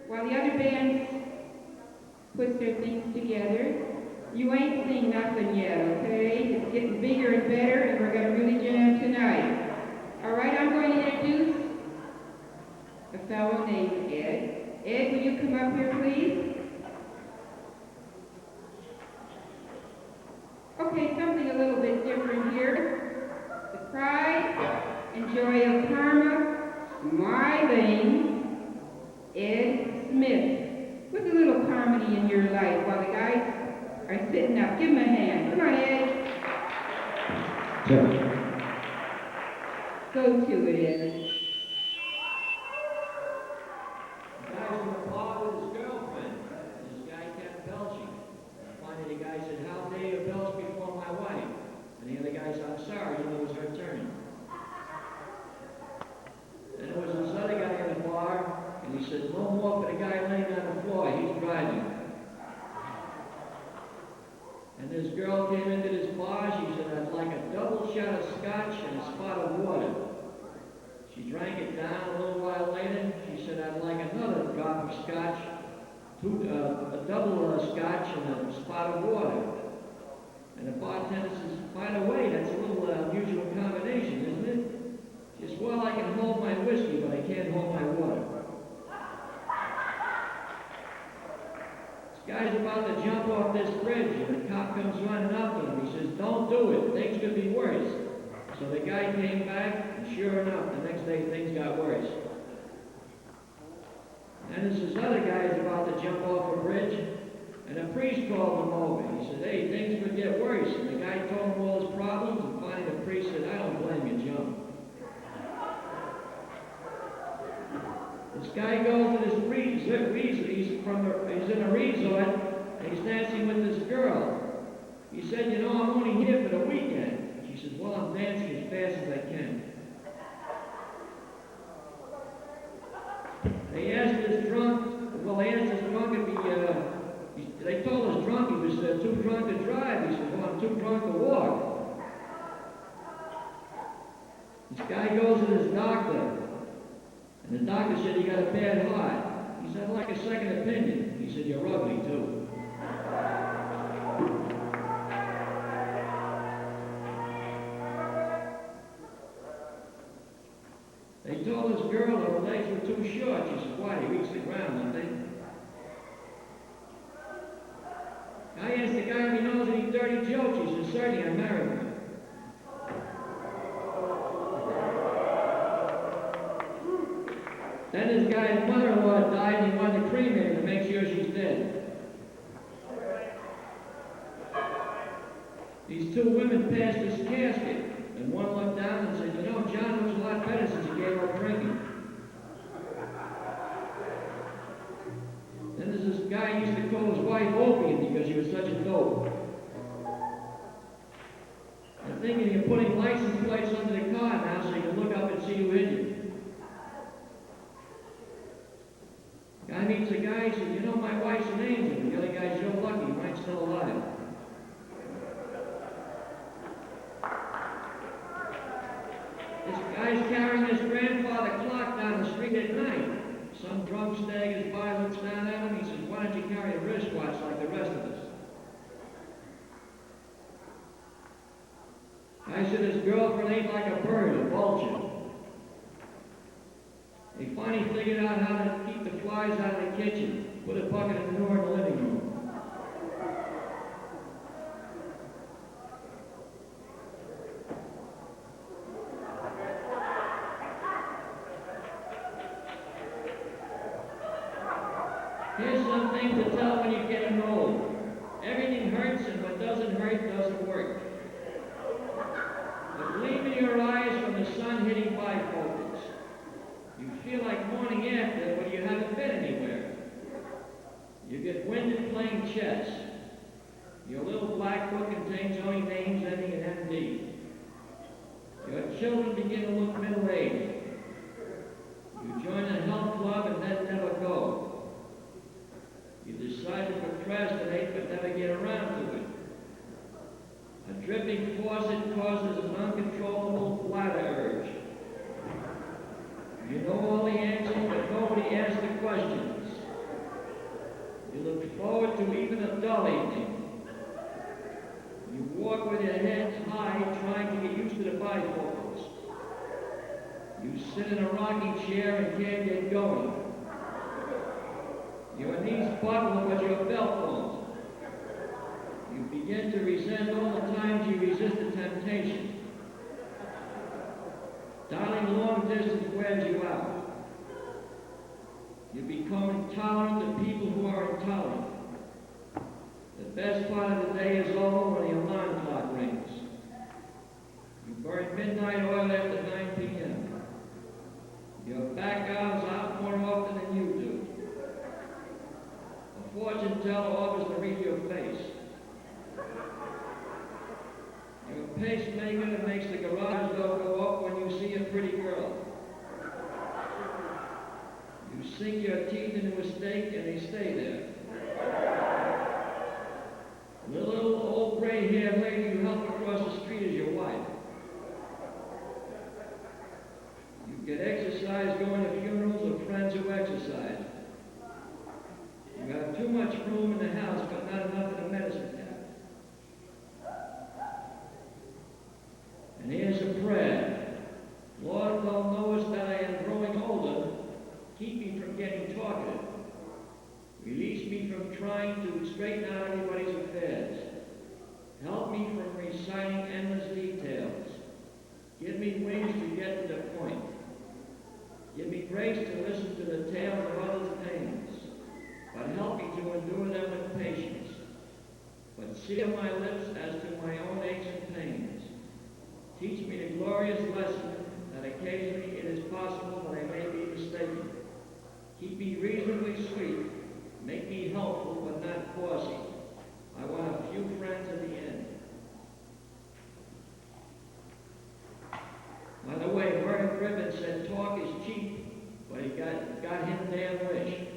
While the other bands put their things together, you ain't seen nothing yet, okay? It's getting bigger and better, and we're going to really jam tonight. All right, I'm going to introduce a fellow named Ed. Ed, will you come up here, please? Okay, something a little bit different here. The pride and joy of Parma, smiling Ed Smith. Put a little comedy in your life while the guys are sitting up. Give him a hand. Come on, Ed. Yeah. Go to it, Ed. The guy's in the bar with his girlfriend. This guy kept belching. Finally, the guy said, "How dare you belch before my wife?" And the other guy said, "I'm sorry, you know it was her turn." Then there was this other guy in the bar, and he said, "No more for the guy laying on the floor, he's driving." And this girl came into this bar, she said, "I'd like a double shot of scotch and a spot of water." She drank it down. A little while later, she said, "I'd like another drop of scotch, a double scotch and a spot of water." And the bartender says, "By the way, that's a little unusual combination, isn't it?" She says, "Well, I can hold my whiskey, but I can't hold my water." This guy's about to jump off this bridge, and the cop comes running up to him. He says, "Don't do it. Things could be worse." So the guy came back, and sure enough, the next day things got worse. And there's this other guy's about to jump off a bridge, and a priest called him over. He said, "Hey, things could get worse." And the guy told him all his problems, and finally the priest said, "I don't blame you, jump." This guy goes to this he's in a resort, and he's dancing with this girl. He said, "You know, I'm only here for the weekend." She says, "Well, I'm dancing as fast as I can." They asked this drunk if they told this drunk he was too drunk to drive. He said, "Well, I'm too drunk to walk." This guy goes to this doctor, and the doctor said, "You got a bad heart." He said, "I'd like a second opinion." He said, "You're ugly, too." They told this girl her legs were too short. She said, "Why? They reached the ground, didn't they?" I asked the guy if he knows any dirty jokes. He said, "Certainly, I married her." Then this guy's mother-in-law died, and he wanted to cremate her to make sure she's dead. These two women passed this casket, and one looked down and said, "You know, John looks a lot better since he gave up drinking." Then there's this guy who used to call his wife Opium because she was such a dope. I'm thinking you're putting license plates under the car now so you can look up and see who hit you. Guy meets a guy, he says, "You know, my wife's an angel." The other guy's, "You're lucky, mine's still alive." This guy's carrying his grandfather clock down the street at night. Some drunk staggers by, looks down at him, he says, "Why don't you carry a wristwatch like the rest of us?" Guy said his girlfriend ain't like a bird, a vulture. They finally figured out how to keep the flies out of the kitchen. Put a bucket of manure in the living room. Here's some things to tell when you're getting old. Everything hurts, and what doesn't hurt doesn't work. The gleam in your eyes from the sun hitting bifocals. You feel like morning after, but you haven't been anywhere. You get winded playing chess. Your little black book contains only names ending in MD. Your children begin to look middle-aged. You join a health club and then never go. You decide to procrastinate but never get around to it. A dripping faucet causes an uncontrollable bladder urge. You know all the answers, but nobody asks the questions. forward to even a dull evening. You walk with your head high, trying to get used to the bifocals. You sit in a rocking chair and can't get going. Your knees buckle, but your belt won't. You begin to resent all the times you resisted temptation. Dialing long distance wears you out. You become intolerant of people who are intolerant. The best part of the day is over when the alarm clock rings. You burn midnight oil after 9 p.m. Your back hours out more often than you do. A fortune teller offers to read your face. You're a pacemaker that makes the garage door go up when you see a pretty girl. You sink your teeth into a steak and they stay there. The little old gray-haired lady you help across the street is your wife. You get exercise going to funerals of friends who exercise. You have too much room in the house, but not enough in the medicine cabinet. And here's a prayer. Lord, thou knowest that I am growing older. Keep me from getting talkative. Release me from trying to straighten out everybody's affairs. Help me from reciting endless details. Give me wings to get to the point. Give me grace to listen to the tales of others' pains, but help me to endure them with patience. But seal my lips as to my own aches and pains. Teach me the glorious lesson that occasionally it is possible that I may be mistaken. Keep me reasonably sweet. Make me helpful but not bossy. I want a few friends at the end. By the way, Murray Griffin said talk is cheap, but he got him damn rich.